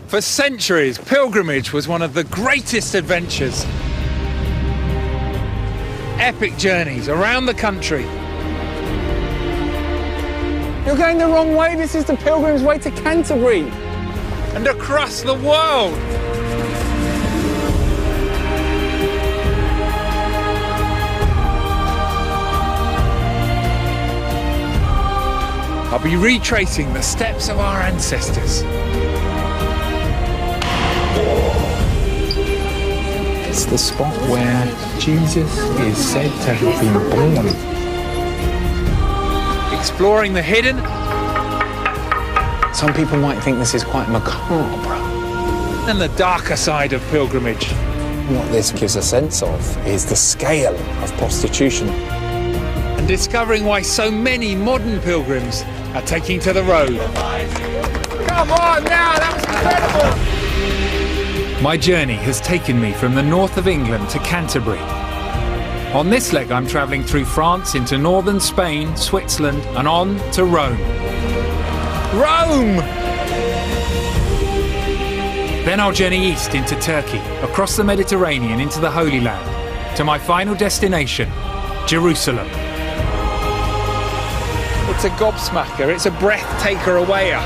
For centuries, pilgrimage was one of the greatest adventures. Epic journeys around the country. You're going the wrong way. This is the pilgrim's way to Canterbury. And across the world. I'll be retracing the steps of our ancestors. It's the spot where Jesus is said to have been born. Exploring the hidden. Some people might think this is quite macabre. And the darker side of pilgrimage. What this gives a sense of is the scale of prostitution. And discovering why so many modern pilgrims are taking to the road. Come on now, that was incredible! My journey has taken me from the north of England to Canterbury. On this leg I'm travelling through France into northern Spain, Switzerland and on to Rome. Rome! Then I'll journey east into Turkey, across the Mediterranean into the Holy Land, to my final destination, Jerusalem. It's a gobsmacker, it's a breath taker awayer.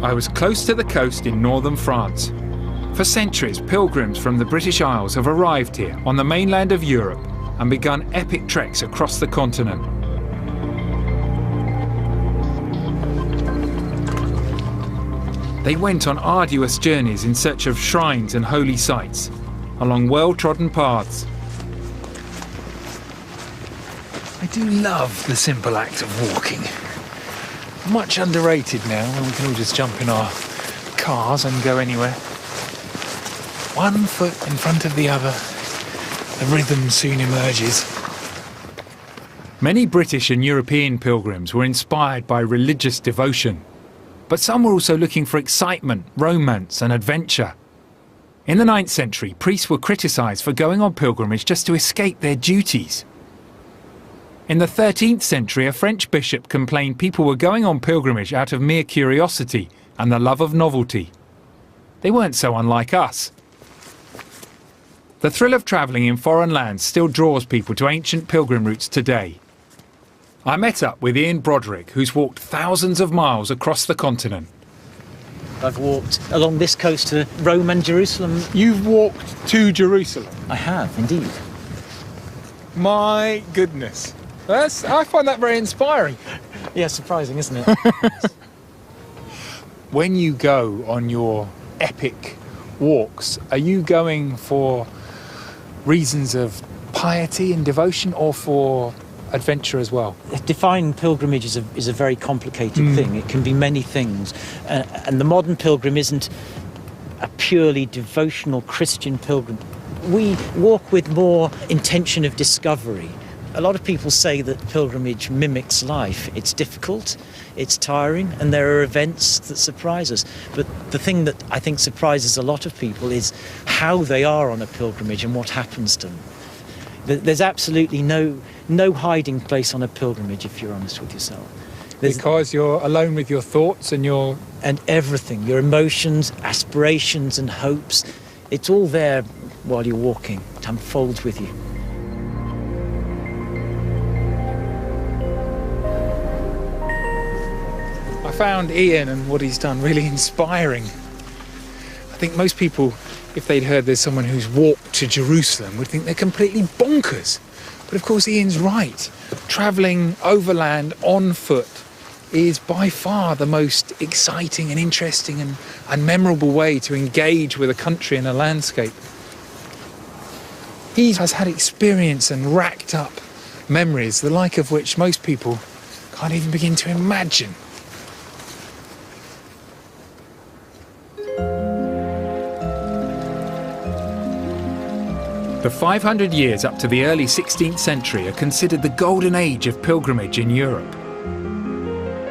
I was close to the coast in northern France. For centuries, pilgrims from the British Isles have arrived here on the mainland of Europe and begun epic treks across the continent. They went on arduous journeys in search of shrines and holy sites, along well-trodden paths. I do love the simple act of walking. Much underrated now, when we can all just jump in our cars and go anywhere. One foot in front of the other, the rhythm soon emerges. Many British and European pilgrims were inspired by religious devotion, but some were also looking for excitement, romance and adventure. In the 9th century, priests were criticised for going on pilgrimage just to escape their duties. In the 13th century, a French bishop complained people were going on pilgrimage out of mere curiosity and the love of novelty. They weren't so unlike us. The thrill of travelling in foreign lands still draws people to ancient pilgrim routes today. I met up with Ian Broderick, who's walked thousands of miles across the continent. I've walked along this coast to Rome and Jerusalem. You've walked to Jerusalem? I have, indeed. My goodness. I find that very inspiring. Yeah, surprising, isn't it? When you go on your epic walks, are you going for reasons of piety and devotion or for adventure as well? Defining pilgrimage is a very complicated thing. It can be many things. And the modern pilgrim isn't a purely devotional Christian pilgrim. We walk with more intention of discovery. A lot of people say that pilgrimage mimics life. It's difficult, it's tiring, and there are events that surprise us. But the thing that I think surprises a lot of people is how they are on a pilgrimage and what happens to them. There's absolutely no hiding place on a pilgrimage, if you're honest with yourself. Because you're alone with your thoughts and everything, your emotions, aspirations and hopes. It's all there while you're walking. It unfolds with you. I found Ian and what he's done really inspiring. I think most people, if they'd heard there's someone who's walked to Jerusalem, would think they're completely bonkers. But of course Ian's right. Travelling overland on foot is by far the most exciting and interesting and memorable way to engage with a country and a landscape. He has had experience and racked up memories, the like of which most people can't even begin to imagine. The 500 years up to the early 16th century are considered the golden age of pilgrimage in Europe.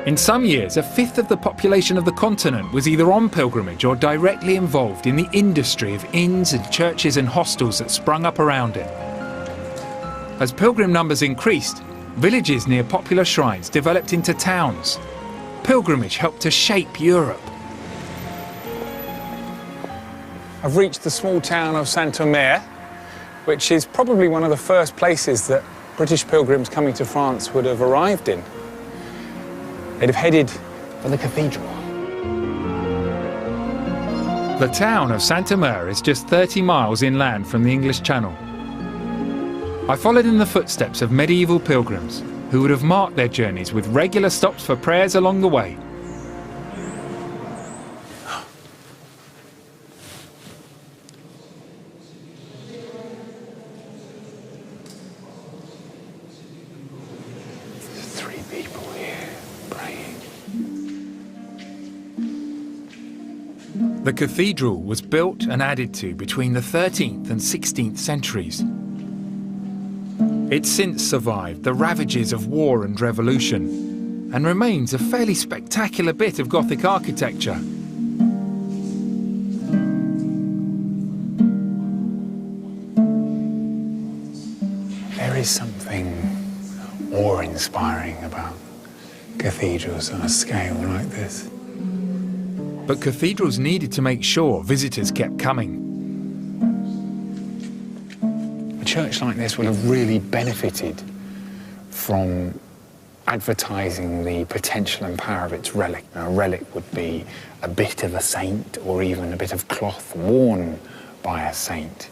In some years, a fifth of the population of the continent was either on pilgrimage or directly involved in the industry of inns and churches and hostels that sprung up around it. As pilgrim numbers increased, villages near popular shrines developed into towns. Pilgrimage helped to shape Europe. I've reached the small town of Saint-Omer, which is probably one of the first places that British pilgrims coming to France would have arrived in. They'd have headed for the cathedral. The town of Saint-Omer is just 30 miles inland from the English Channel. I followed in the footsteps of medieval pilgrims who would have marked their journeys with regular stops for prayers along the way. The cathedral was built and added to between the 13th and 16th centuries. It's since survived the ravages of war and revolution and remains a fairly spectacular bit of Gothic architecture. There is something awe-inspiring about cathedrals on a scale like this. But cathedrals needed to make sure visitors kept coming. A church like this would have really benefited from advertising the potential and power of its relic. Now, a relic would be a bit of a saint or even a bit of cloth worn by a saint.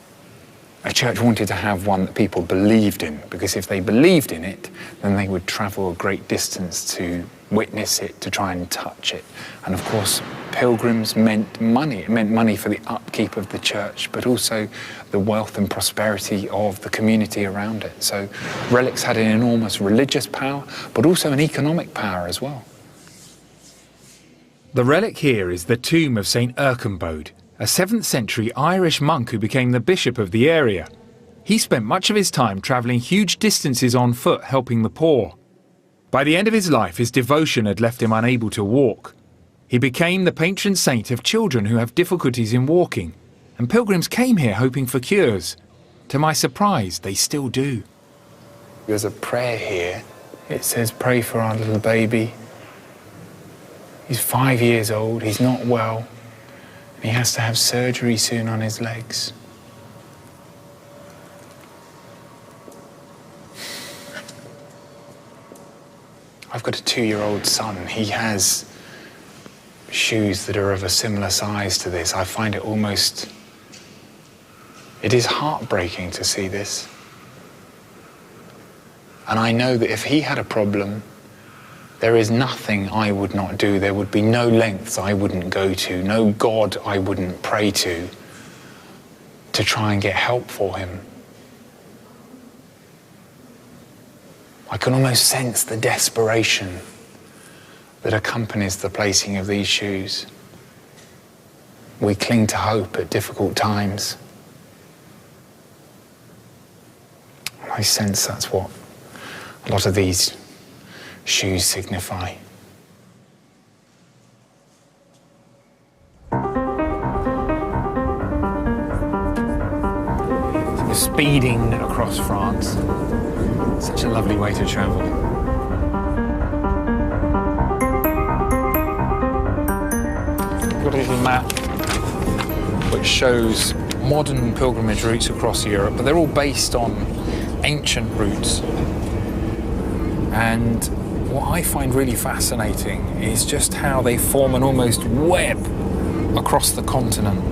A church wanted to have one that people believed in, because if they believed in it, then they would travel a great distance to witness it, to try and touch it. And of course, pilgrims meant money. It meant money for the upkeep of the church, but also the wealth and prosperity of the community around it. So relics had an enormous religious power, but also an economic power as well. The relic here is the tomb of St. Erkenbode, a 7th century Irish monk who became the bishop of the area. He spent much of his time travelling huge distances on foot helping the poor. By the end of his life, his devotion had left him unable to walk. He became the patron saint of children who have difficulties in walking, and pilgrims came here hoping for cures. To my surprise, they still do. There's a prayer here. It says, "Pray for our little baby. He's 5 years old, he's not well. He has to have surgery soon on his legs." I've got a 2-year-old son. He has shoes that are of a similar size to this. I find it is heartbreaking to see this. And I know that if he had a problem, there is nothing I would not do. There would be no lengths I wouldn't go to, no God I wouldn't pray to try and get help for him. I can almost sense the desperation that accompanies the placing of these shoes. We cling to hope at difficult times. I sense that's what a lot of these shoes signify. We're speeding across France. Such a lovely way to travel. We've got a little map which shows modern pilgrimage routes across Europe, but they're all based on ancient routes. And what I find really fascinating is just how they form an almost web across the continent.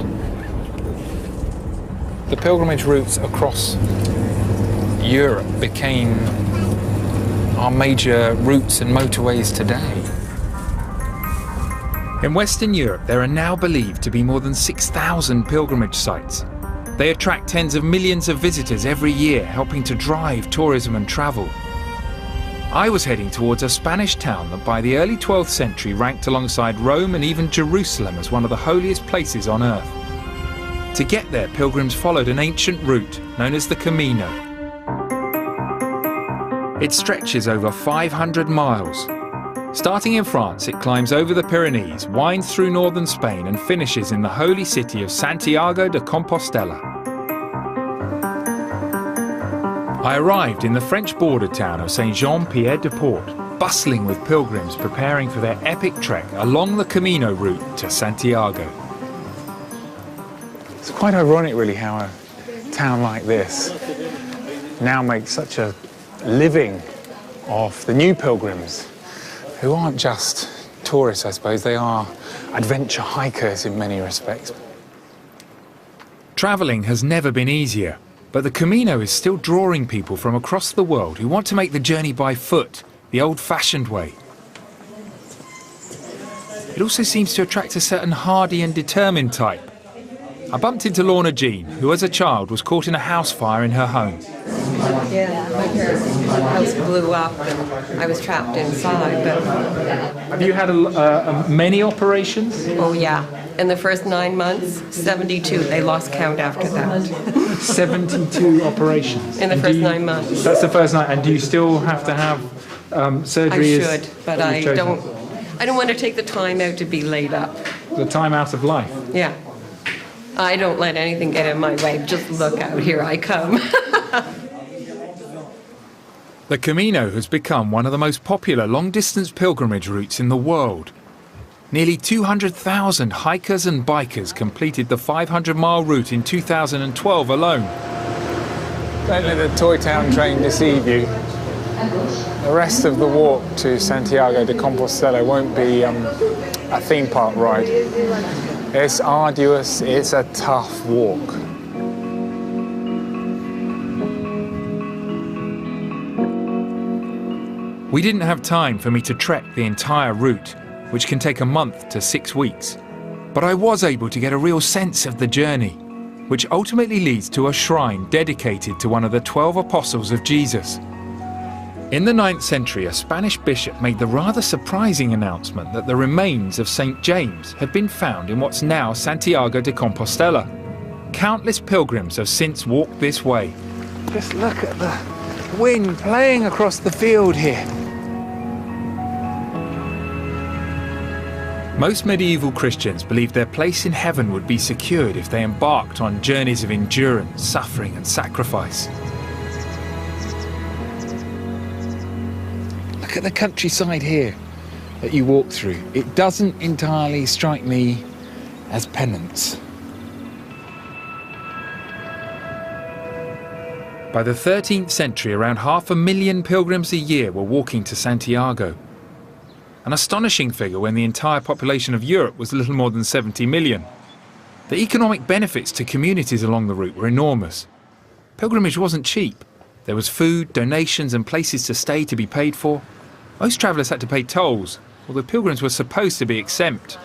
The pilgrimage routes across Europe became our major routes and motorways today. In Western Europe, there are now believed to be more than 6,000 pilgrimage sites. They attract tens of millions of visitors every year, helping to drive tourism and travel. I was heading towards a Spanish town that by the early 12th century ranked alongside Rome and even Jerusalem as one of the holiest places on earth. To get there, pilgrims followed an ancient route known as the Camino. It stretches over 500 miles. Starting in France, it climbs over the Pyrenees, winds through northern Spain and finishes in the holy city of Santiago de Compostela. I arrived in the French border town of Saint-Jean-Pied-de-Port, bustling with pilgrims preparing for their epic trek along the Camino route to Santiago. It's quite ironic, really, how a town like this now makes such a living off the new pilgrims, who aren't just tourists, I suppose. They are adventure hikers in many respects. Travelling has never been easier, but the Camino is still drawing people from across the world who want to make the journey by foot, the old-fashioned way. It also seems to attract a certain hardy and determined type. I bumped into Lorna Jean, who as a child was caught in a house fire in her home. Yeah, my parents' house blew up and I was trapped inside. But Have you had many operations? oh yeah, in the first 9 months, 72. They lost count after that. 72 operations. In the first 9 months. That's the first night. And do you still have to have surgery? I should, but I don't want to take the time out to be laid up. The time out of life. Yeah. I don't let anything get in my way. Just look out, here I come. The Camino has become one of the most popular long-distance pilgrimage routes in the world. Nearly 200,000 hikers and bikers completed the 500-mile route in 2012 alone. Don't let the toy town train deceive you. The rest of the walk to Santiago de Compostela won't be a theme park ride. It's arduous, it's a tough walk. We didn't have time for me to trek the entire route, which can take a month to 6 weeks. But I was able to get a real sense of the journey, which ultimately leads to a shrine dedicated to one of the 12 apostles of Jesus. In the 9th century, a Spanish bishop made the rather surprising announcement that the remains of St. James had been found in what's now Santiago de Compostela. Countless pilgrims have since walked this way. Just look at the wind playing across the field here. Most medieval Christians believed their place in heaven would be secured if they embarked on journeys of endurance, suffering and sacrifice. Look at the countryside here that you walk through. It doesn't entirely strike me as penance. By the 13th century, around 500,000 pilgrims a year were walking to Santiago. An astonishing figure when the entire population of Europe was little more than 70 million. The economic benefits to communities along the route were enormous. Pilgrimage wasn't cheap. There was food, donations and places to stay to be paid for. Most travellers had to pay tolls, although pilgrims were supposed to be exempt.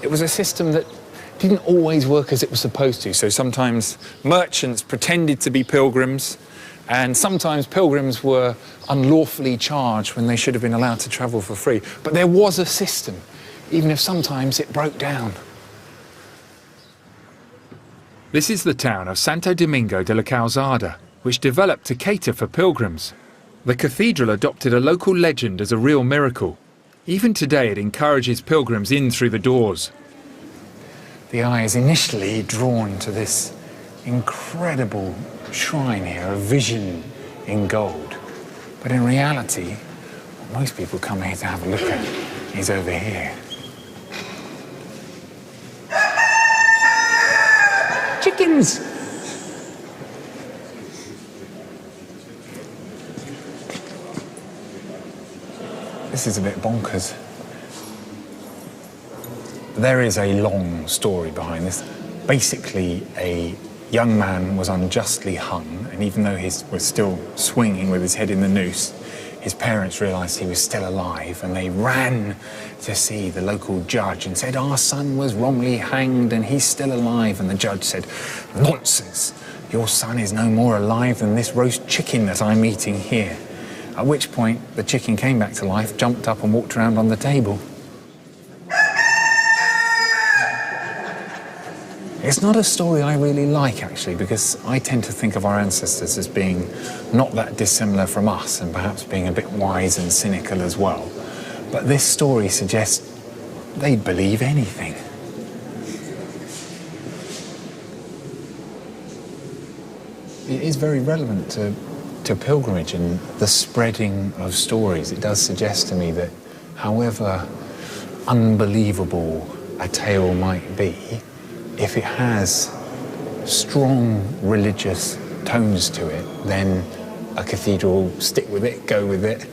It was a system that didn't always work as it was supposed to. So sometimes merchants pretended to be pilgrims, and sometimes pilgrims were unlawfully charged when they should have been allowed to travel for free. But there was a system, even if sometimes it broke down. This is the town of Santo Domingo de la Calzada, which developed to cater for pilgrims. The cathedral adopted a local legend as a real miracle. Even today it encourages pilgrims in through the doors. The eye is initially drawn to this incredible shrine here, a vision in gold. But in reality, what most people come here to have a look at is over here. Chickens! This is a bit bonkers. There is a long story behind this. Basically, a young man was unjustly hung, and even though he was still swinging with his head in the noose, his parents realised he was still alive, and they ran to see the local judge and said, "Our son was wrongly hanged and he's still alive." And the judge said, "Nonsense, your son is no more alive than this roast chicken that I'm eating here." At which point the chicken came back to life, jumped up and walked around on the table. It's not a story I really like, actually, because I tend to think of our ancestors as being not that dissimilar from us and perhaps being a bit wise and cynical as well. But this story suggests they'd believe anything. It is very relevant to pilgrimage and the spreading of stories. It does suggest to me that however unbelievable a tale might be, if it has strong religious tones to it, then a cathedral will stick with it, go with it,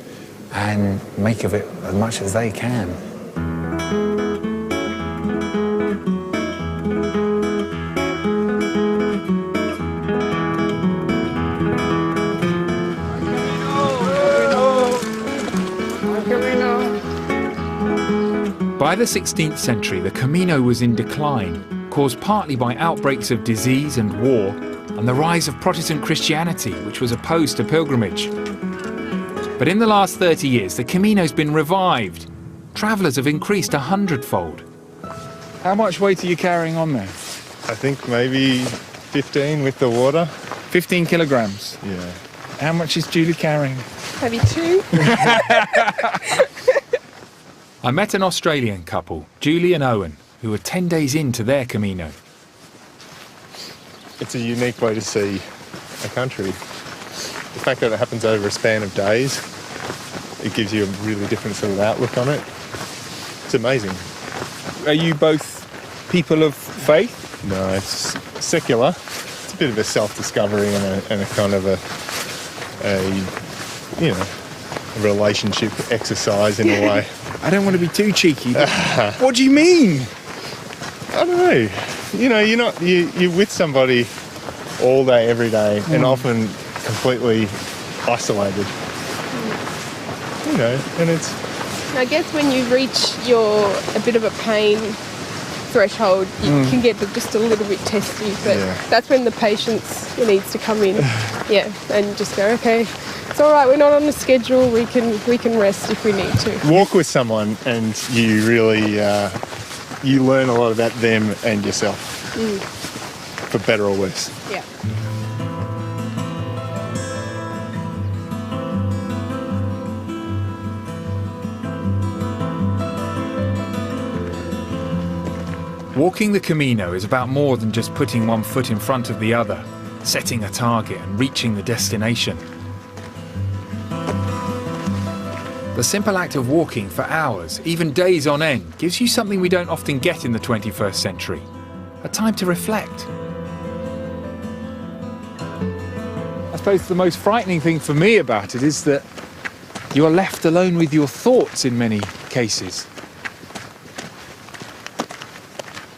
and make of it as much as they can. By the 16th century, the Camino was in decline, caused partly by outbreaks of disease and war, and the rise of Protestant Christianity, which was opposed to pilgrimage. But in the last 30 years, the Camino's been revived. Travellers have increased 100-fold. How much weight are you carrying on there? I think maybe 15 with the water. 15 kilograms? Yeah. How much is Julie carrying? Maybe 2. I met an Australian couple, Julie and Owen, who were 10 days into their Camino. It's a unique way to see a country. The fact that it happens over a span of days, it gives you a really different sort of outlook on it. It's amazing. Are you both people of faith? No, it's secular. It's a bit of a self-discovery and a kind of a relationship exercise in a way. I don't want to be too cheeky, but what do you mean? I don't know. You know, you're with somebody all day, every day, and often completely isolated. You know, and it's... I guess when you reach a bit of a pain threshold, you can get just a little bit testy, but that's when the patience needs to come in. And just go, okay, it's all right, we're not on a schedule, we can rest if we need to. Walk with someone and you really, you learn a lot about them and yourself, for better or worse. Yeah. Walking the Camino is about more than just putting one foot in front of the other, setting a target and reaching the destination. The simple act of walking for hours, even days on end, gives you something we don't often get in the 21st century, a time to reflect. I suppose the most frightening thing for me about it is that you're left alone with your thoughts in many cases.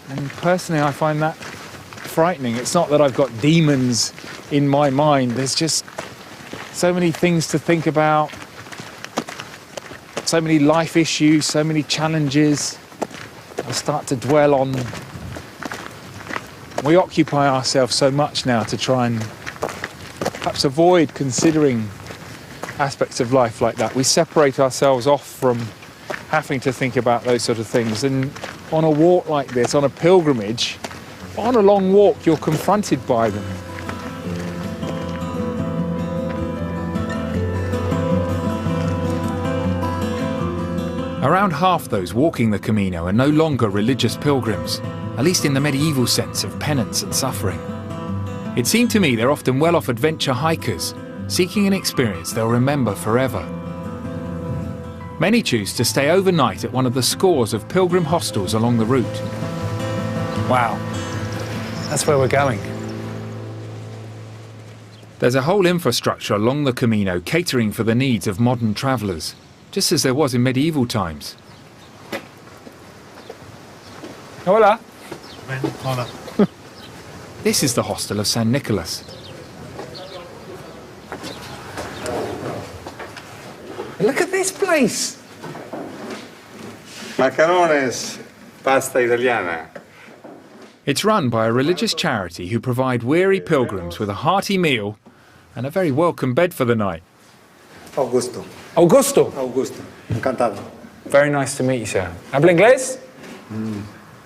And personally, I find that frightening. It's not that I've got demons in my mind. There's just so many things to think about, so many life issues, so many challenges. I start to dwell on them. We occupy ourselves so much now to try and perhaps avoid considering aspects of life like that. We separate ourselves off from having to think about those sort of things. And on a walk like this, on a pilgrimage, on a long walk, you're confronted by them. Around half those walking the Camino are no longer religious pilgrims, at least in the medieval sense of penance and suffering. It seemed to me they're often well-off adventure hikers, seeking an experience they'll remember forever. Many choose to stay overnight at one of the scores of pilgrim hostels along the route. Wow, that's where we're going. There's a whole infrastructure along the Camino catering for the needs of modern travellers, just as there was in medieval times. Hola. Hola. This is the hostel of San Nicolas. Look at this place. Macarones, pasta italiana. It's run by a religious charity who provide weary pilgrims with a hearty meal and a very welcome bed for the night. Augusto. Augusto. Augusto. Encantado. Very nice to meet you, sir. ¿Habla inglés?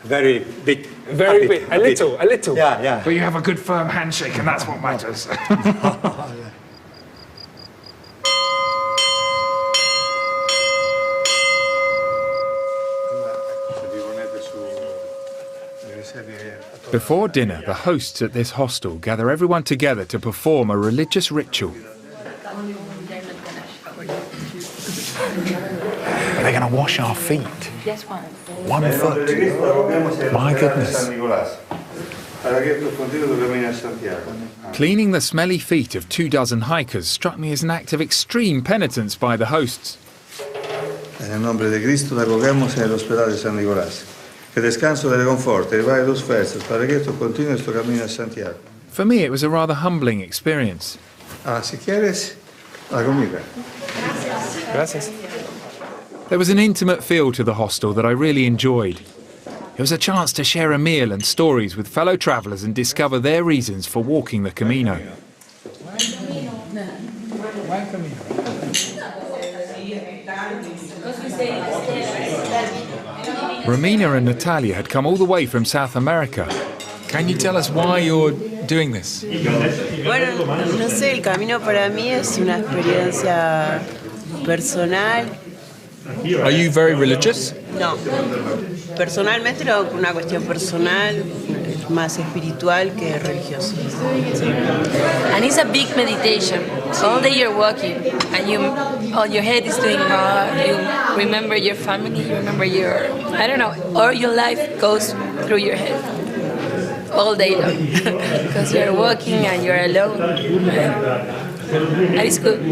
Very big. Very big. A little. Yeah, yeah. But you have a good firm handshake, and that's what matters. Before dinner, the hosts at this hostel gather everyone together to perform a religious ritual. Are they going to wash our feet? Just one. 1 foot. My goodness. Cleaning the smelly feet of 24 hikers struck me as an act of extreme penitence by the hosts. En el nombre de Cristo te acogemos en el hospital de San Nicolás. Que descanso te reconforte y vai dos festas para que tu continúes tu camino a Santiago. For me, it was a rather humbling experience. Si quieres, la comida. Gracias. There was an intimate feel to the hostel that I really enjoyed. It was a chance to share a meal and stories with fellow travellers and discover their reasons for walking the Camino. Romina and Natalia had come all the way from South America. Can you tell us why you're doing this? Bueno, no sé, el camino para mí es una experiencia personal. Are you very religious? No, personalmente lo hago por una cuestión personal, más espiritual que religiosa. And it's a big meditation. All day you're walking, and all your head is doing you remember your family, you remember your, I don't know, all your life goes through your head all day long because you're walking and you're alone. And it's good.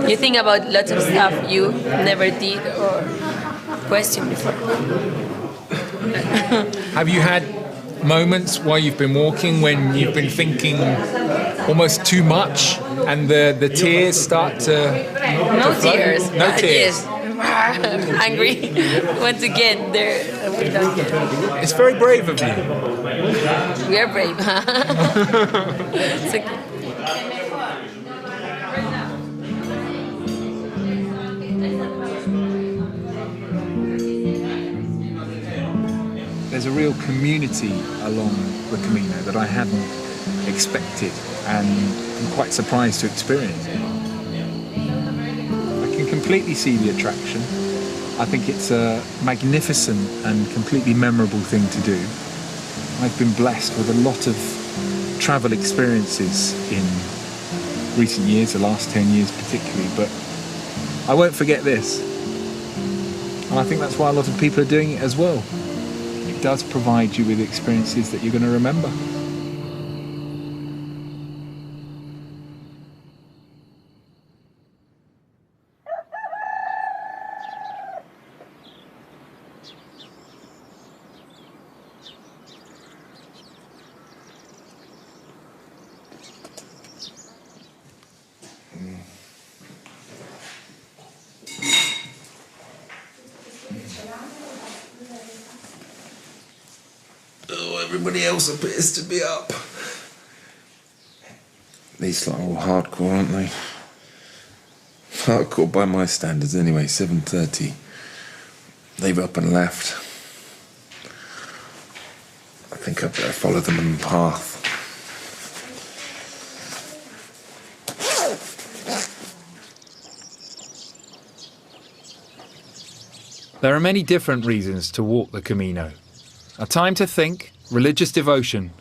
You think about lots of stuff you never did or questioned before. Have you had moments while you've been walking when you've been thinking almost too much and the tears start to No flow? tears. No tears. Yes. Angry. Once again, there. We don't get it. It's very brave of you. We are brave. It's okay. There's a real community along the Camino that I hadn't expected and I'm quite surprised to experience. I can completely see the attraction. I think it's a magnificent and completely memorable thing to do. I've been blessed with a lot of travel experiences in recent years, the last 10 years particularly, but I won't forget this. And I think that's why a lot of people are doing it as well. It does provide you with experiences that you're going to remember. Everybody else appears to be up. These lot are all hardcore, aren't they? Hardcore by my standards anyway, 7:30. They've up and left. I think I'd better follow them on the path. There are many different reasons to walk the Camino. A time to think, religious devotion,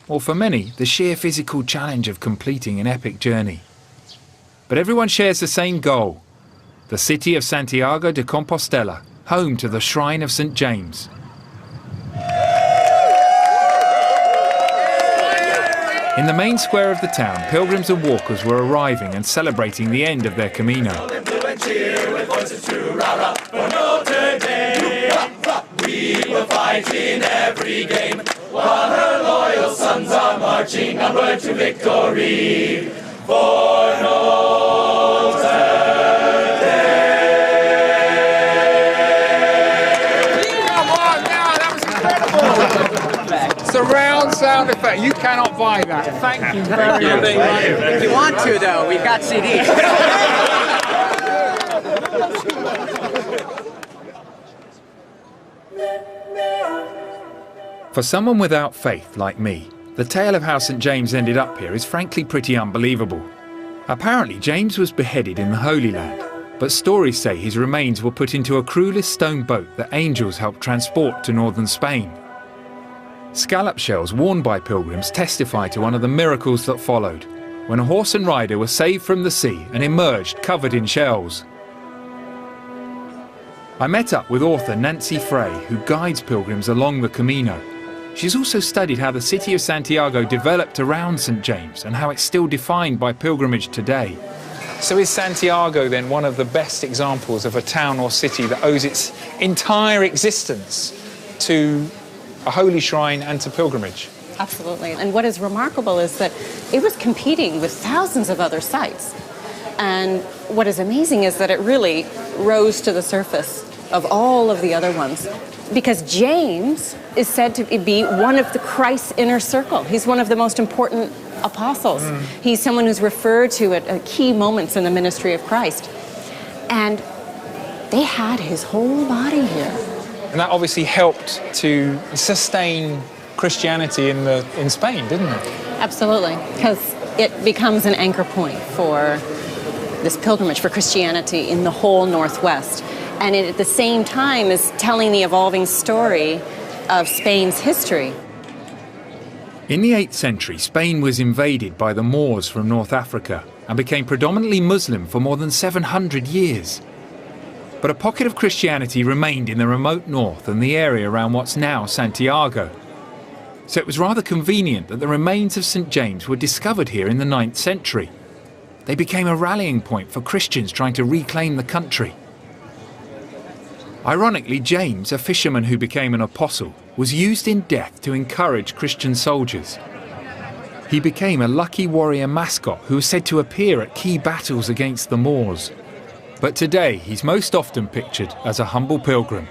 or for many, the sheer physical challenge of completing an epic journey. But everyone shares the same goal, the city of Santiago de Compostela, home to the shrine of St. James. In the main square of the town, pilgrims and walkers were arriving and celebrating the end of their Camino. We will fight in every game, while her loyal sons are marching onward to victory. For Notre Dame. Come on now, that was incredible! Surround sound effect, you cannot buy that. Thank you very much. If you want to, though, we've got CDs. For someone without faith like me, the tale of how St James ended up here is frankly pretty unbelievable. Apparently James was beheaded in the Holy Land, but stories say his remains were put into a crewless stone boat that angels helped transport to northern Spain. Scallop shells worn by pilgrims testify to one of the miracles that followed, when a horse and rider were saved from the sea and emerged covered in shells. I met up with author Nancy Frey, who guides pilgrims along the Camino. She's also studied how the city of Santiago developed around St James and how it's still defined by pilgrimage today. So is Santiago then one of the best examples of a town or city that owes its entire existence to a holy shrine and to pilgrimage? Absolutely. And what is remarkable is that it was competing with thousands of other sites. And what is amazing is that it really rose to the surface of all of the other ones, because James is said to be one of the Christ's inner circle. He's one of the most important apostles. He's someone who's referred to at key moments in the ministry of Christ. And they had his whole body here. And that obviously helped to sustain Christianity in Spain, didn't it? Absolutely, because it becomes an anchor point for this pilgrimage for Christianity in the whole Northwest. And it, at the same time, is telling the evolving story of Spain's history. In the 8th century, Spain was invaded by the Moors from North Africa and became predominantly Muslim for more than 700 years. But a pocket of Christianity remained in the remote north and the area around what's now Santiago. So it was rather convenient that the remains of St James were discovered here in the 9th century. They became a rallying point for Christians trying to reclaim the country. Ironically, James, a fisherman who became an apostle, was used in death to encourage Christian soldiers. He became a lucky warrior mascot who was said to appear at key battles against the Moors. But today, he's most often pictured as a humble pilgrim.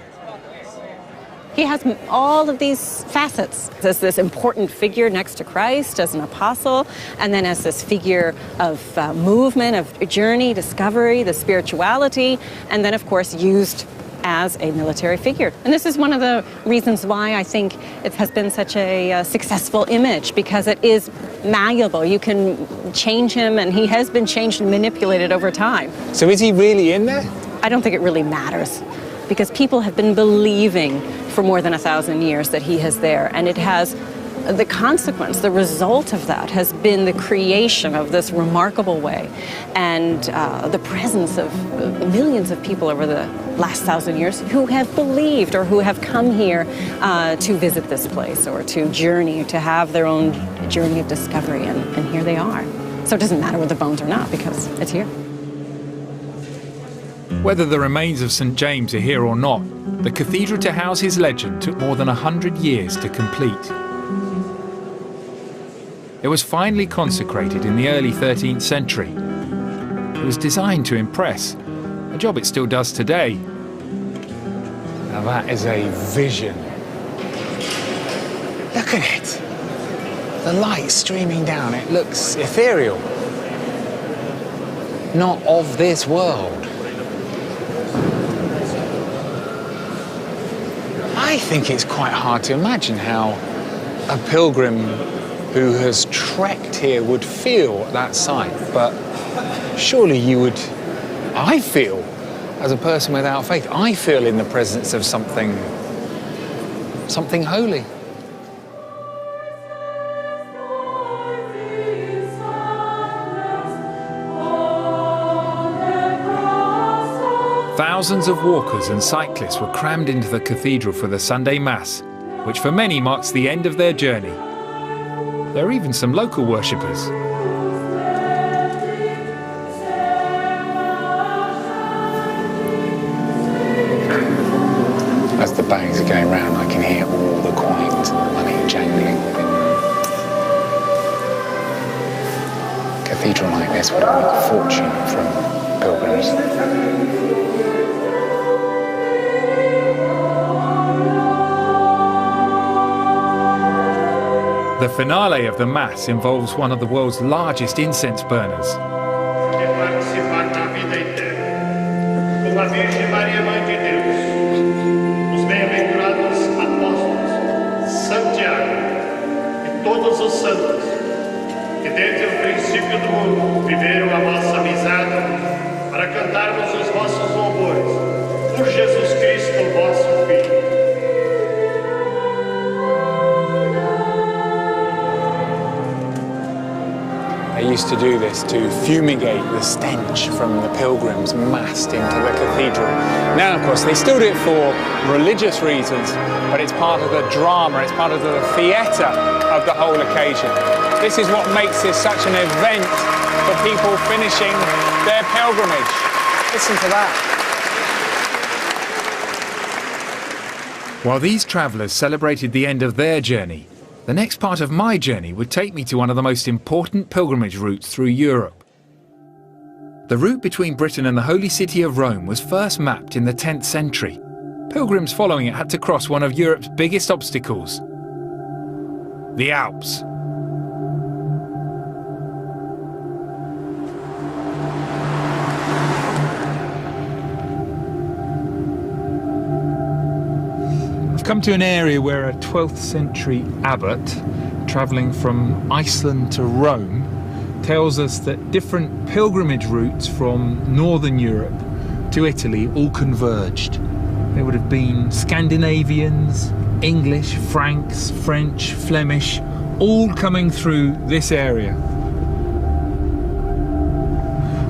He has all of these facets as this important figure next to Christ, as an apostle, and then as this figure of movement, of journey, discovery, the spirituality, and then, of course, used as a military figure. And this is one of the reasons why I think it has been such a successful image, because it is malleable. You can change him, and he has been changed and manipulated over time. So is he really in there? I don't think it really matters, because people have been believing for more than 1,000 years that he is there, and it has the consequence, the result of that has been the creation of this remarkable way, and the presence of millions of people over the last 1,000 years who have believed or who have come here to visit this place or to journey, to have their own journey of discovery, and here they are. So it doesn't matter whether the bones or not, because it's here. Whether the remains of St James are here or not, the cathedral to house his legend took more than 100 years to complete. It was finally consecrated in the early 13th century. It was designed to impress, a job it still does today. Now that is a vision. Look at it. The light streaming down, it looks ethereal. Not of this world. I think it's quite hard to imagine how a pilgrim who has trekked here would feel at that sight, but surely you would, I feel, as a person without faith, I feel in the presence of something holy. Thousands of walkers and cyclists were crammed into the cathedral for the Sunday Mass, which for many marks the end of their journey. There are even some local worshippers. As the bags are going round, I can hear all the coins and the money jangling within them. A cathedral like this would make a fortune from pilgrims. The finale of the Mass involves one of the world's largest incense burners. Maria, Mãe de Deus, os bem-aventurados apóstolos, Santiago. todos os santos, que desde o princípio do mundo viveram a vossa amizade, para cantarmos os vossos louvores, por Jesus Cristo, vosso Filho. They used to do this to fumigate the stench from the pilgrims massed into the cathedral. Now, of course, they still do it for religious reasons, but it's part of the drama, it's part of the theatre of the whole occasion. This is what makes this such an event for people finishing their pilgrimage. Listen to that. While these travellers celebrated the end of their journey, the next part of my journey would take me to one of the most important pilgrimage routes through Europe. The route between Britain and the holy city of Rome was first mapped in the 10th century. Pilgrims following it had to cross one of Europe's biggest obstacles, the Alps. Come to an area where a 12th century abbot travelling from Iceland to Rome tells us that different pilgrimage routes from northern Europe to Italy all converged. There would have been Scandinavians, English, Franks, French, Flemish, all coming through this area.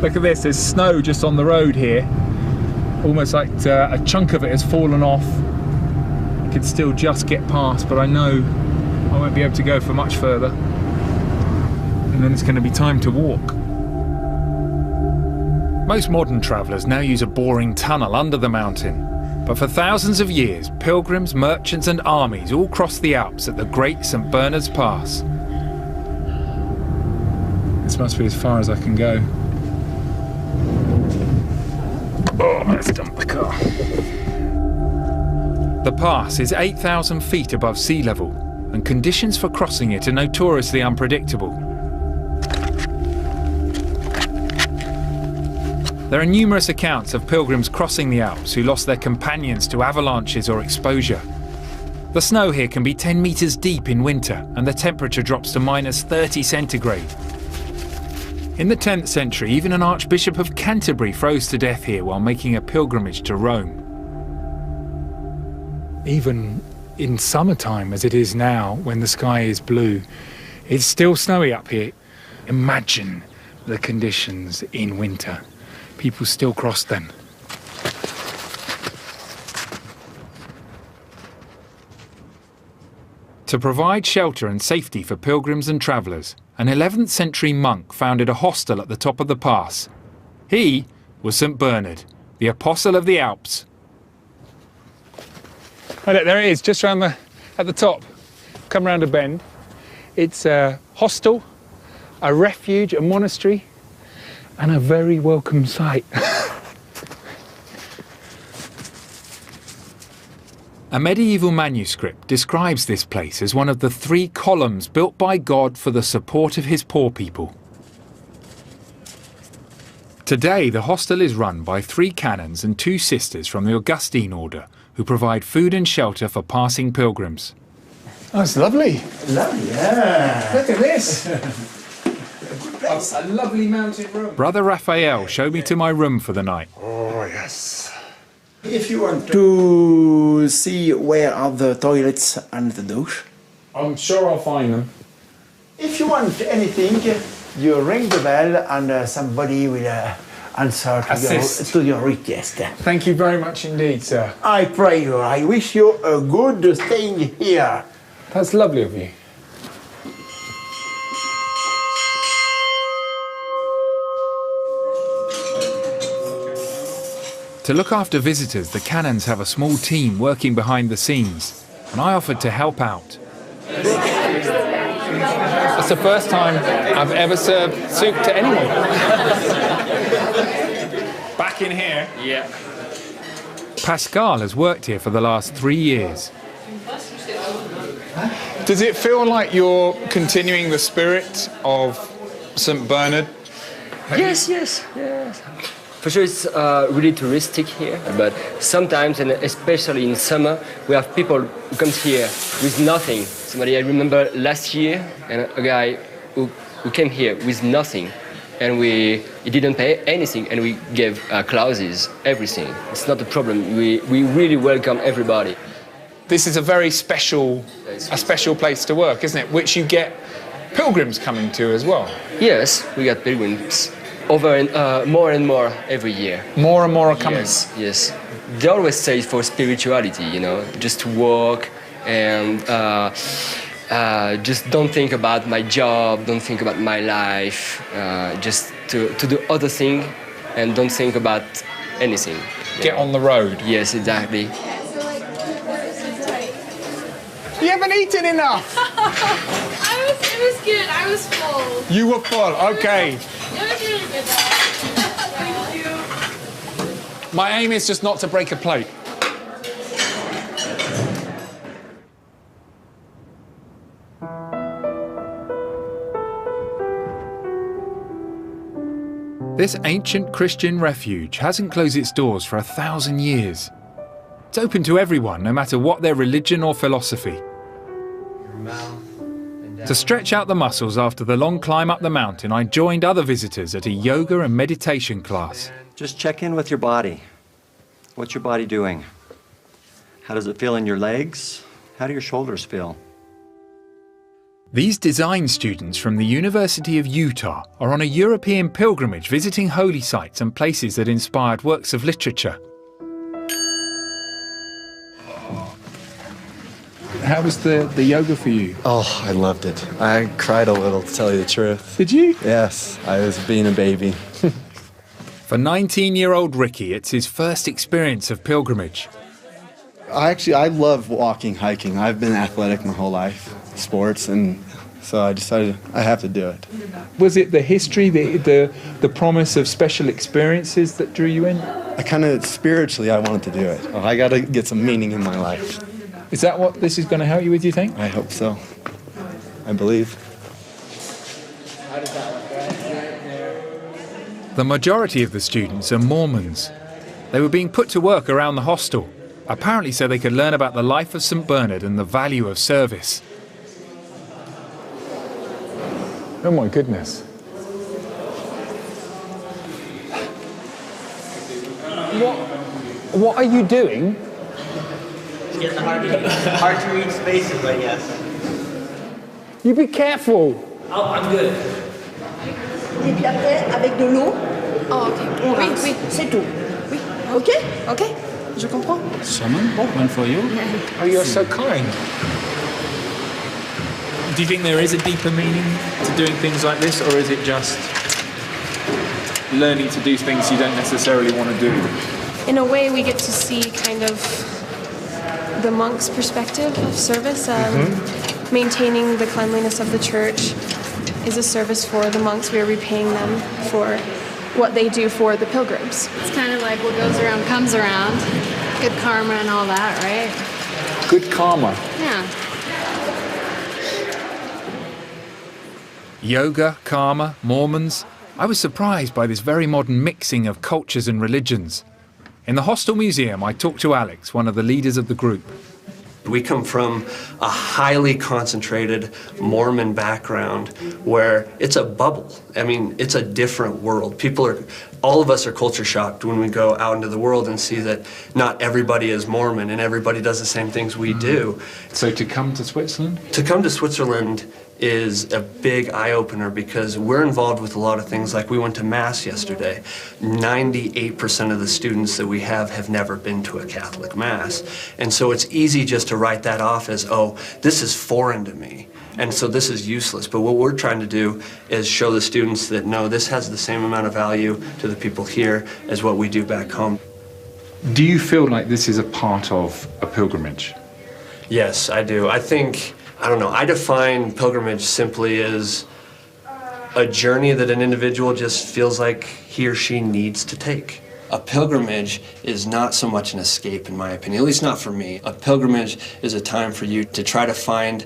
Look at this, there's snow just on the road here. Almost like a chunk of it has fallen off. Could still just get past, but I know I won't be able to go for much further, and then it's going to be time to walk. Most modern travellers now use a boring tunnel under the mountain, but for thousands of years pilgrims, merchants and armies all crossed the Alps at the Great St Bernard's Pass. This must be as far as I can go. Oh, let's dump the car. The pass is 8,000 feet above sea level, and conditions for crossing it are notoriously unpredictable. There are numerous accounts of pilgrims crossing the Alps who lost their companions to avalanches or exposure. The snow here can be 10 metres deep in winter, and the temperature drops to -30 centigrade. In the 10th century, even an Archbishop of Canterbury froze to death here while making a pilgrimage to Rome. Even in summertime, as it is now, when the sky is blue, it's still snowy up here. Imagine the conditions in winter. People still cross them. To provide shelter and safety for pilgrims and travellers, an 11th century monk founded a hostel at the top of the pass. He was St Bernard, the Apostle of the Alps. Oh, look, there it is, just round at the top. Come round a bend. It's a hostel, a refuge, a monastery, and a very welcome sight. A medieval manuscript describes this place as one of the 3 columns built by God for the support of his poor people. Today, the hostel is run by 3 canons and 2 sisters from the Augustine order, who provide food and shelter for passing pilgrims. Oh, it's lovely. Lovely, yeah. Look at this. A lovely mountain room. Brother Raphael showed me to my room for the night. Oh, yes. If you want to see where are the toilets and the douche, I'm sure I'll find them. if you want anything, you ring the bell and somebody will answer to your request. Thank you very much indeed, sir. I pray you. I wish you a good staying here. That's lovely of you. To look after visitors, the canons have a small team working behind the scenes, and I offered to help out. It's the first time I've ever served soup to anyone. Back in here? Yeah. Pascal has worked here for the last 3 years. Does it feel like you're continuing the spirit of St Bernard? Yes. For sure, it's really touristic here, but sometimes, and especially in summer, we have people who come here with nothing. Somebody I remember last year, and a guy who came here with nothing, and he didn't pay anything, and we gave clothes, everything. It's not a problem. We really welcome everybody. This is a very special place to work, isn't it? Which you get pilgrims coming to as well. Yes, we got pilgrims over and more every year. More and more are coming. Yes. They always say for spirituality, you know, just to walk and just don't think about my job, don't think about my life, just to do other thing and don't think about anything. Get on the road. Yes, exactly. You haven't eaten enough. It was good. I was full. You were full. Okay. It was really good. Thank you. My aim is just not to break a plate. This ancient Christian refuge hasn't closed its doors for 1,000 years. It's open to everyone, no matter what their religion or philosophy. To stretch out the muscles after the long climb up the mountain, I joined other visitors at a yoga and meditation class. Just check in with your body. What's your body doing? How does it feel in your legs? How do your shoulders feel? These design students from the University of Utah are on a European pilgrimage visiting holy sites and places that inspired works of literature. How was the yoga for you? Oh, I loved it. I cried a little, to tell you the truth. Did you? Yes, I was being a baby. For 19-year-old Ricky, it's his first experience of pilgrimage. I love walking, hiking. I've been athletic my whole life, sports, and so I decided I have to do it. Was it the history, the promise of special experiences that drew you in? I kind of, spiritually, I wanted to do it. I got to get some meaning in my life. Is that what this is going to help you with, do you think? I hope so. I believe. The majority of the students are Mormons. They were being put to work around the hostel, apparently so they could learn about the life of St. Bernard and the value of service. Oh my goodness. What are you doing? Getting the hard to reach spaces, I guess. You be careful. Oh, I'm good. Des piatés avec de l'eau. Oh, okay. Oui. C'est tout. Oui. Ok? Ok. Je comprends. Someone? One for you. Oh, you're so kind. Do you think there is a deeper meaning to doing things like this, or is it just learning to do things you don't necessarily want to do? In a way, we get to see kind of the monk's perspective of service. Maintaining the cleanliness of the church is a service for the monks. We are repaying them for what they do for the pilgrims. It's kind of like what goes around comes around. Good karma and all that, right? Good karma. Yeah. Yoga, karma, Mormons. I was surprised by this very modern mixing of cultures and religions. In the Hostel Museum, I talked to Alex, one of the leaders of the group. We come from a highly concentrated Mormon background where it's a bubble. I mean, it's a different world. All of us are culture shocked when we go out into the world and see that not everybody is Mormon and everybody does the same things we do. So to come to Switzerland? To come to Switzerland is a big eye-opener because we're involved with a lot of things. Like we went to Mass yesterday. 98% of the students that we have never been to a Catholic Mass. And so it's easy just to write that off as, oh, this is foreign to me. And so this is useless. But what we're trying to do is show the students that, no, this has the same amount of value to the people here as what we do back home. Do you feel like this is a part of a pilgrimage? Yes, I do. I don't know, I define pilgrimage simply as a journey that an individual just feels like he or she needs to take. A pilgrimage is not so much an escape, in my opinion, at least not for me. A pilgrimage is a time for you to try to find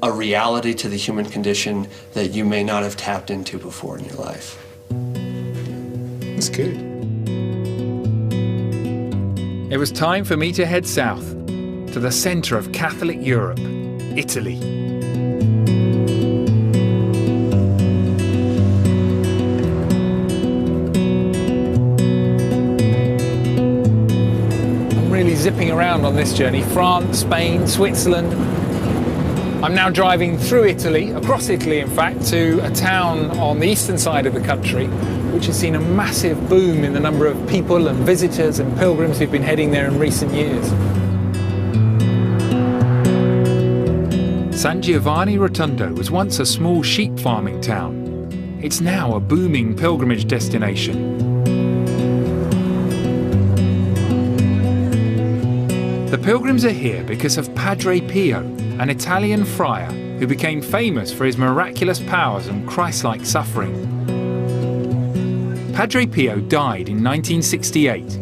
a reality to the human condition that you may not have tapped into before in your life. That's good. It was time for me to head south, to the centre of Catholic Europe, Italy. I'm really zipping around on this journey. France, Spain, Switzerland. I'm now driving through Italy, across Italy in fact, to a town on the eastern side of the country, which has seen a massive boom in the number of people and visitors and pilgrims who've been heading there in recent years. San Giovanni Rotondo was once a small sheep farming town. It's now a booming pilgrimage destination. The pilgrims are here because of Padre Pio, an Italian friar who became famous for his miraculous powers and Christ-like suffering. Padre Pio died in 1968.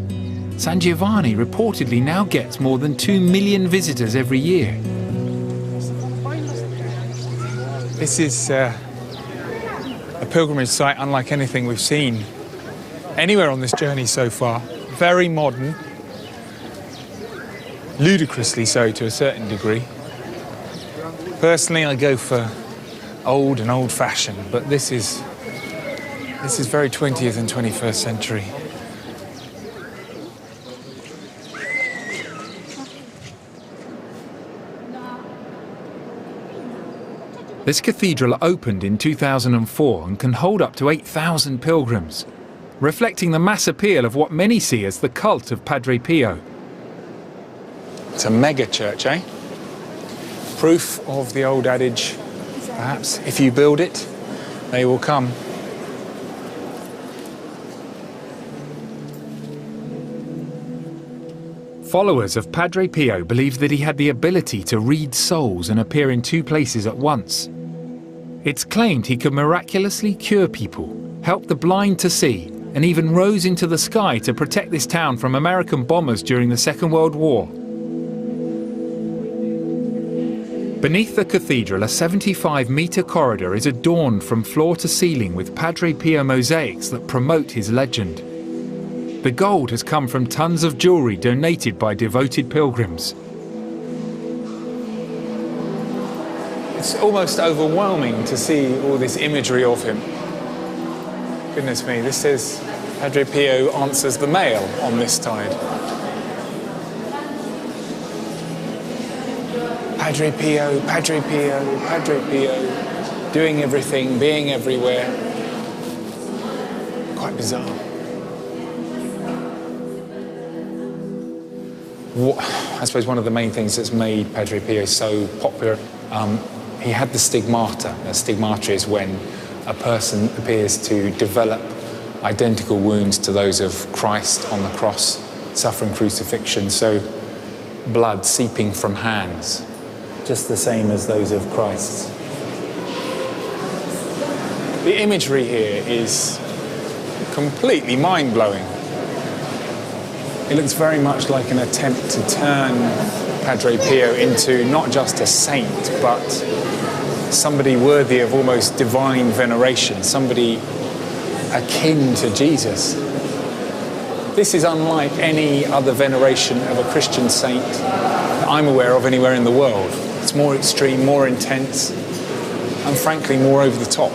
San Giovanni reportedly now gets more than 2 million visitors every year. This is a pilgrimage site unlike anything we've seen anywhere on this journey so far. Very modern, ludicrously so to a certain degree. Personally, I go for old and old-fashioned, but this is very 20th and 21st century. This cathedral opened in 2004 and can hold up to 8,000 pilgrims, reflecting the mass appeal of what many see as the cult of Padre Pio. It's a mega church, eh? Proof of the old adage, perhaps, if you build it, they will come. Followers of Padre Pio believed that he had the ability to read souls and appear in 2 places at once. It's claimed he could miraculously cure people, help the blind to see, and even rose into the sky to protect this town from American bombers during the Second World War. Beneath the cathedral, a 75-metre corridor is adorned from floor to ceiling with Padre Pio mosaics that promote his legend. The gold has come from tons of jewellery donated by devoted pilgrims. It's almost overwhelming to see all this imagery of him. Goodness me, this says Padre Pio answers the mail on this tide. Padre Pio, Padre Pio, Padre Pio, doing everything, being everywhere. Quite bizarre. I suppose one of the main things that's made Padre Pio so popular, he had the stigmata. A stigmata is when a person appears to develop identical wounds to those of Christ on the cross, suffering crucifixion, so blood seeping from hands, just the same as those of Christ's. The imagery here is completely mind-blowing. It looks very much like an attempt to turn Padre Pio into not just a saint, but somebody worthy of almost divine veneration, somebody akin to Jesus. This is unlike any other veneration of a Christian saint that I'm aware of anywhere in the world. It's more extreme, more intense, and frankly more over the top.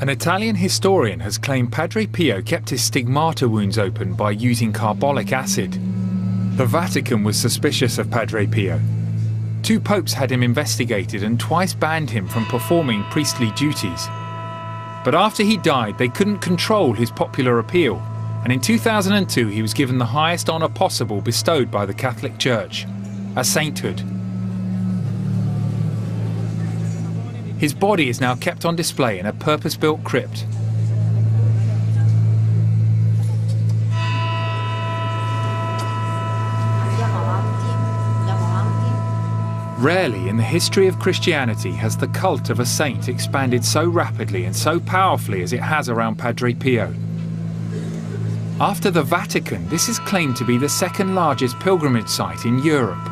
An Italian historian has claimed Padre Pio kept his stigmata wounds open by using carbolic acid. The Vatican was suspicious of Padre Pio. 2 popes had him investigated and twice banned him from performing priestly duties. But after he died, they couldn't control his popular appeal, and in 2002 he was given the highest honour possible bestowed by the Catholic Church, a sainthood. His body is now kept on display in a purpose-built crypt. Rarely in the history of Christianity has the cult of a saint expanded so rapidly and so powerfully as it has around Padre Pio. After the Vatican, this is claimed to be the 2nd largest pilgrimage site in Europe.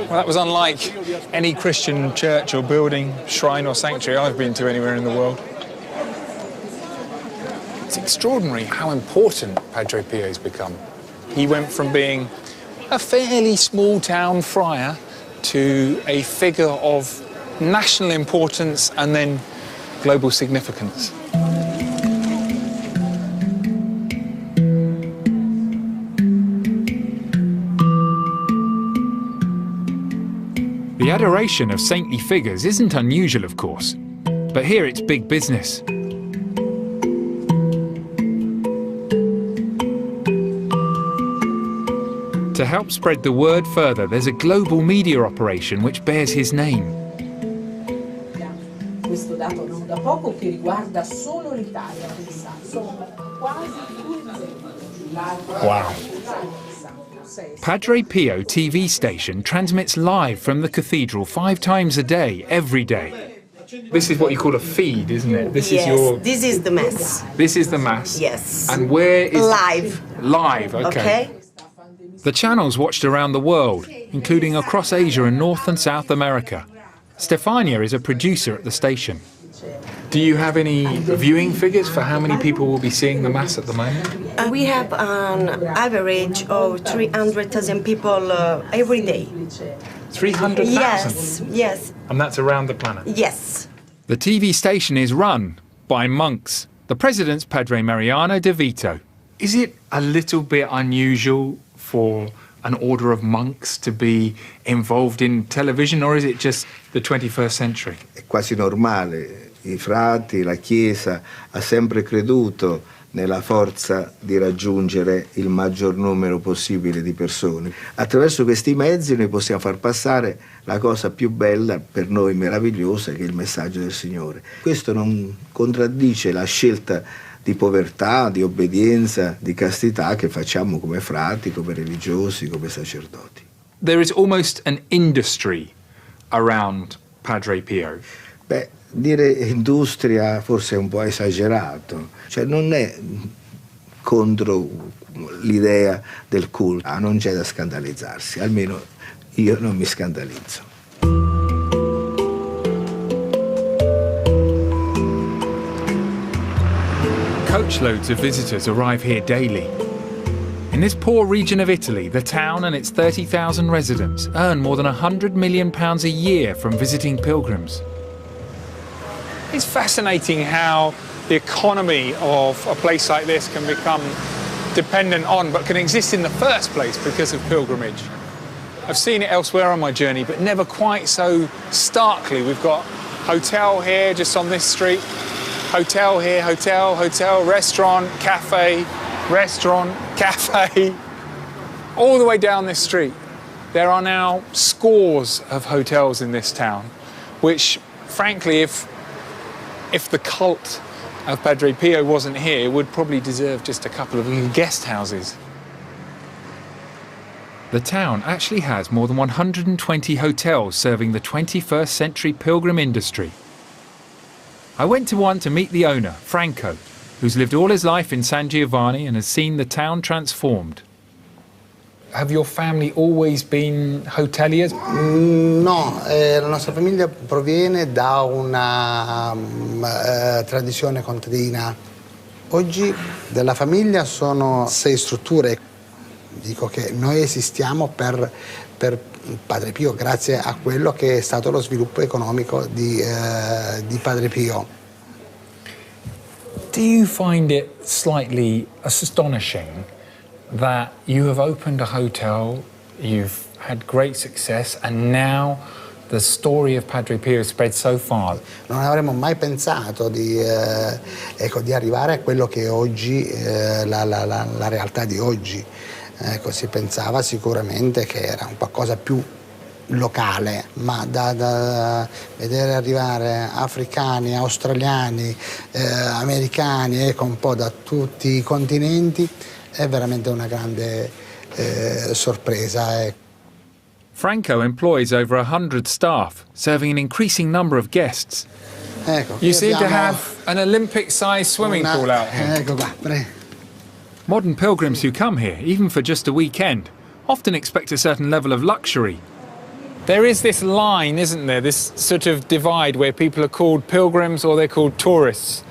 Well, that was unlike any Christian church or building, shrine or sanctuary I've been to anywhere in the world. It's extraordinary how important Padre Pio's become. He went from being a fairly small town friar to a figure of national importance and then global significance. The adoration of saintly figures isn't unusual, of course, but here it's big business. To help spread the word further, there's a global media operation which bears his name. Questo dato non da poco che riguarda solo l'Italia, sono quasi 2 Wow. Padre Pio TV station transmits live from the cathedral 5 times a day, every day. This is what you call a feed, isn't it? This is your... This is the Mass. This is the Mass? Yes. And where is... Live. Live, okay. The channel's watched around the world, including across Asia and North and South America. Stefania is a producer at the station. Do you have any viewing figures for how many people will be seeing the Mass at the moment? We have an average of 300,000 people every day. 300,000? Yes, yes. And that's around the planet? Yes. The TV station is run by monks. The president's Padre Mariano De Vito. Is it a little bit unusual for an order of monks to be involved in television, or is it just the 21st century? È quasi normale. I frati, la Chiesa ha sempre creduto nella forza di raggiungere il maggior numero possibile di persone. Attraverso questi mezzi noi possiamo far passare la cosa più bella, per noi meravigliosa, che è il messaggio del Signore. Questo non contraddice la scelta di povertà, di obbedienza, di castità che facciamo come frati, come religiosi, come sacerdoti. There is almost an industry around Padre Pio. Beh, dire industria forse è un po' esagerato, cioè non è contro l'idea del culto, non c'è da scandalizzarsi, almeno io non mi scandalizzo. Coachloads of visitors arrive here daily. In this poor region of Italy, the town and its 30,000 residents earn more than £100 million a year from visiting pilgrims. It's fascinating how the economy of a place like this can become dependent on, but can exist in the first place because of pilgrimage. I've seen it elsewhere on my journey, but never quite so starkly. We've got hotel here, just on this street, hotel here, hotel, restaurant, cafe, all the way down this street. There are now scores of hotels in this town, which, frankly, if the cult of Padre Pio wasn't here, would probably deserve just a couple of little guest houses. The town actually has more than 120 hotels serving the 21st century pilgrim industry. I went to one to meet the owner, Franco, who's lived all his life in San Giovanni and has seen the town transformed. Have your family always been hoteliers? No, la nostra famiglia proviene da una tradizione contadina. Oggi della famiglia sono 6 strutture. Dico che noi esistiamo per Padre Pio, grazie a quello che è stato lo sviluppo economico di Padre Pio. Do you find it slightly astonishing that you have opened a hotel, you've had great success, and now the story of Padre Pio is spread so far? Non avremmo mai pensato di arrivare a quello che è oggi, la realtà di oggi. Ecco, si pensava sicuramente che era un qualcosa più locale, ma da vedere arrivare africani, australiani, americani, ecco, un po' da tutti i continenti, è veramente una grande sorpresa. Franco employs over 100 staff, serving an increasing number of guests. Ecco, you seem to have an Olympic-sized swimming pool out here. Ecco qua, Modern pilgrims who come here, even for just a weekend, often expect a certain level of luxury. There is this line, isn't there, this sort of divide where people are called pilgrims or they're called tourists.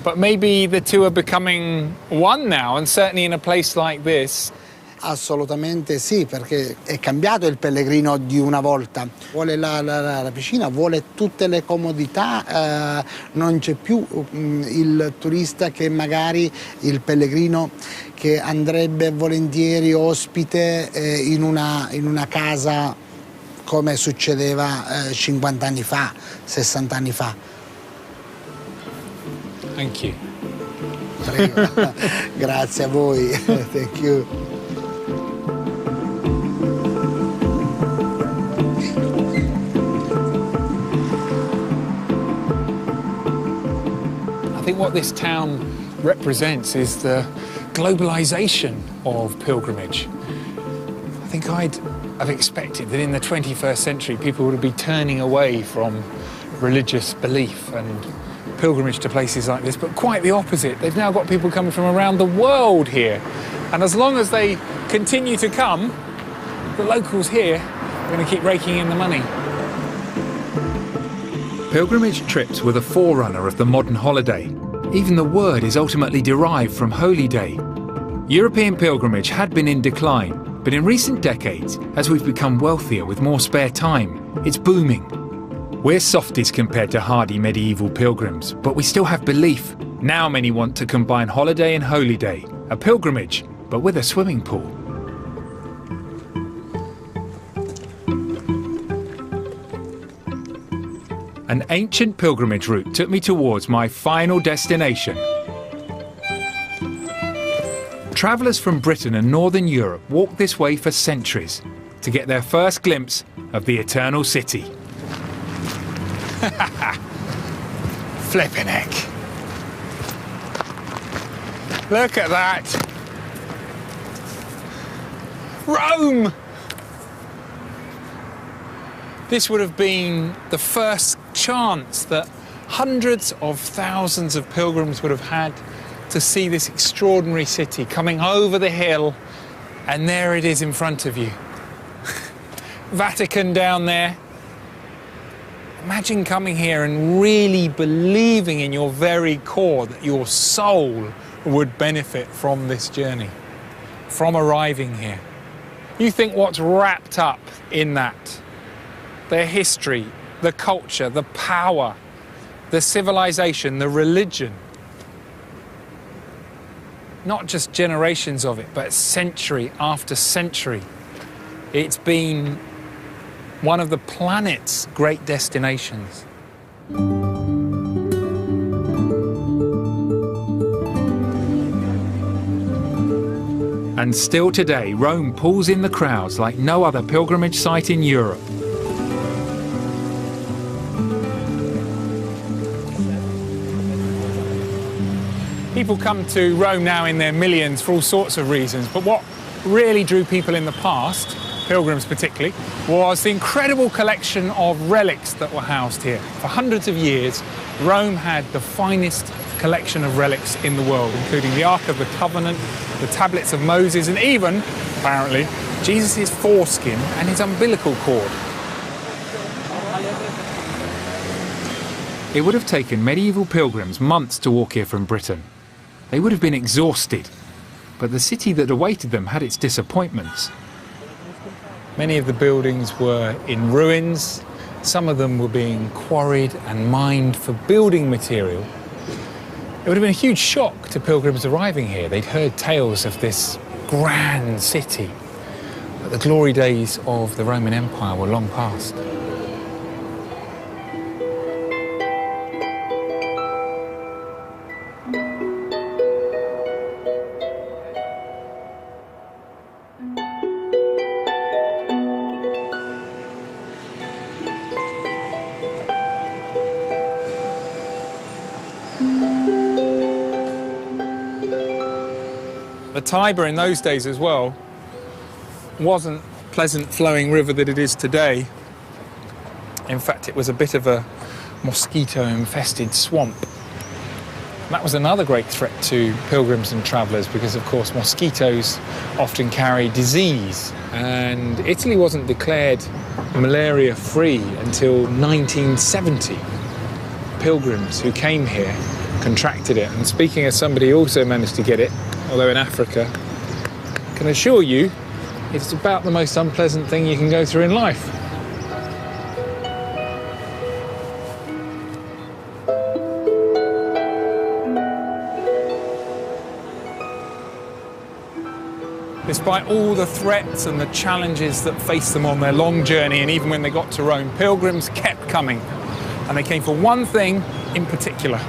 But maybe the two are becoming one now, and certainly in a place like this. Assolutamente sì, perché è cambiato il pellegrino di una volta. Vuole la piscina, vuole tutte le comodità, non c'è più il turista che magari, il pellegrino che andrebbe volentieri ospite in una casa come succedeva 50 anni fa, 60 anni fa. Thank you. Prego. Grazie a voi. Thank you. I think what this town represents is the globalization of pilgrimage. I think I'd have expected that in the 21st century people would be turning away from religious belief and pilgrimage to places like this, but quite the opposite. They've now got people coming from around the world here, and as long as they continue to come, the locals here are going to keep raking in the money. Pilgrimage trips were the forerunner of the modern holiday. Even the word is ultimately derived from holy day. European pilgrimage had been in decline, but in recent decades, as we've become wealthier with more spare time, it's booming. We're softies compared to hardy medieval pilgrims, but we still have belief. Now many want to combine holiday and holy day, a pilgrimage, but with a swimming pool. An ancient pilgrimage route took me towards my final destination. Travellers from Britain and Northern Europe walked this way for centuries to get their first glimpse of the Eternal City. Flippin' heck. Look at that. Rome! This would have been the first chance that hundreds of thousands of pilgrims would have had to see this extraordinary city coming over the hill, and there it is in front of you. Vatican down there. Imagine coming here and really believing in your very core that your soul would benefit from this journey, from arriving here. You think what's wrapped up in that, their history, the culture, the power, the civilization, the religion. Not just generations of it, but century after century. It's been one of the planet's great destinations. And still today, Rome pulls in the crowds like no other pilgrimage site in Europe. People come to Rome now in their millions for all sorts of reasons, but what really drew people in the past, pilgrims particularly, was the incredible collection of relics that were housed here. For hundreds of years, Rome had the finest collection of relics in the world, including the Ark of the Covenant, the tablets of Moses, and even, apparently, Jesus' foreskin and his umbilical cord. It would have taken medieval pilgrims months to walk here from Britain. They would have been exhausted, but the city that awaited them had its disappointments. Many of the buildings were in ruins. Some of them were being quarried and mined for building material. It would have been a huge shock to pilgrims arriving here. They'd heard tales of this grand city, but the glory days of the Roman Empire were long past. The Tiber in those days as well wasn't the pleasant flowing river that it is today. In fact, it was a bit of a mosquito-infested swamp. That was another great threat to pilgrims and travellers because, of course, mosquitoes often carry disease. And Italy wasn't declared malaria-free until 1970. Pilgrims who came here contracted it. And speaking as somebody who also managed to get it, although in Africa, I can assure you it's about the most unpleasant thing you can go through in life. Despite all the threats and the challenges that faced them on their long journey, and even when they got to Rome, pilgrims kept coming. And they came for one thing in particular.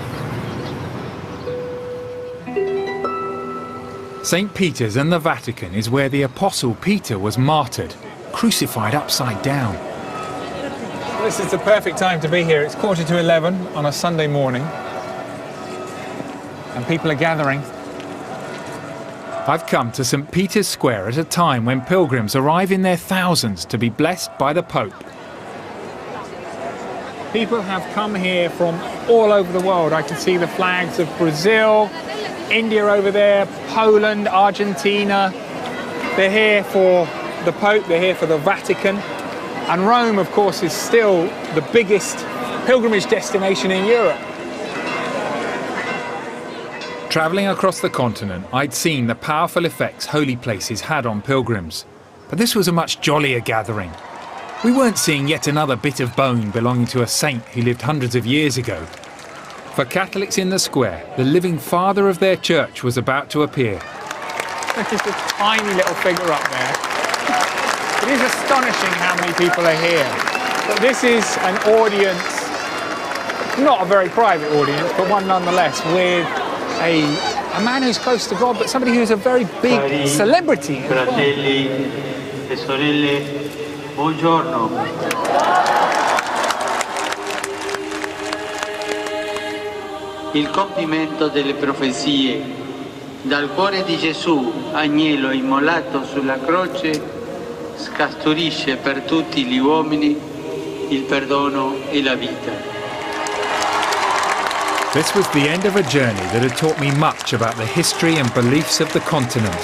St. Peter's and the Vatican is where the Apostle Peter was martyred, crucified upside down. This is the perfect time to be here. It's 11:15 on a Sunday morning, and people are gathering. I've come to St. Peter's Square at a time when pilgrims arrive in their thousands to be blessed by the Pope. People have come here from all over the world. I can see the flags of Brazil, India over there, Poland, Argentina. They're here for the Pope, they're here for the Vatican. And Rome, of course, is still the biggest pilgrimage destination in Europe. Travelling across the continent, I'd seen the powerful effects holy places had on pilgrims. But this was a much jollier gathering. We weren't seeing yet another bit of bone belonging to a saint who lived hundreds of years ago. For Catholics in the square, the living father of their church was about to appear. There's just a tiny little figure up there. It is astonishing how many people are here. But this is an audience, not a very private audience, but one nonetheless, with a man who's close to God, but somebody who's a very big celebrity as well. Fratelli e sorelle, buongiorno. Il compimento delle profezie, dal cuore di Gesù, agnello immolato sulla croce, scaturisce per tutti gli uomini il perdono e la vita. This was the end of a journey that had taught me much about the history and beliefs of the continent.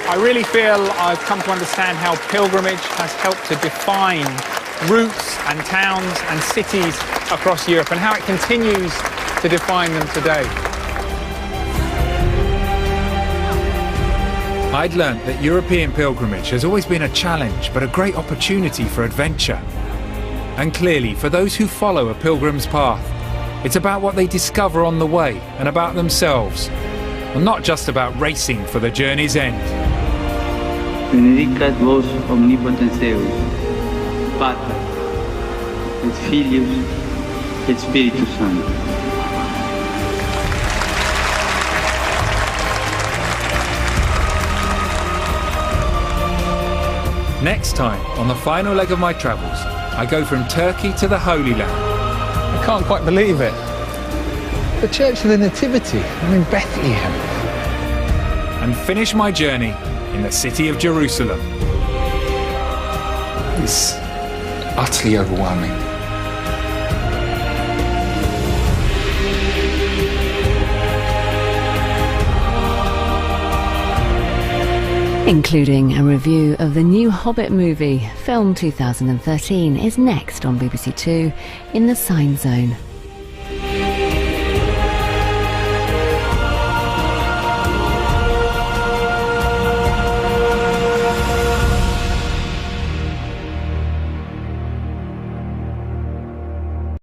I really feel I've come to understand how pilgrimage has helped to define routes and towns and cities across Europe, and how it continues to define them today. I'd learnt that European pilgrimage has always been a challenge, but a great opportunity for adventure. And clearly, for those who follow a pilgrim's path, it's about what they discover on the way and about themselves, and not just about racing for the journey's end. Benedicat vos omnipotens Deus, Pater, et Filius, et Spiritus Sanctus. Next time, on the final leg of my travels, I go from Turkey to the Holy Land. I can't quite believe it. The Church of the Nativity, I'm in Bethlehem. And finish my journey in the city of Jerusalem. It's utterly overwhelming. Including a review of the new Hobbit movie, Film 2013, is next on BBC Two in the Sign Zone.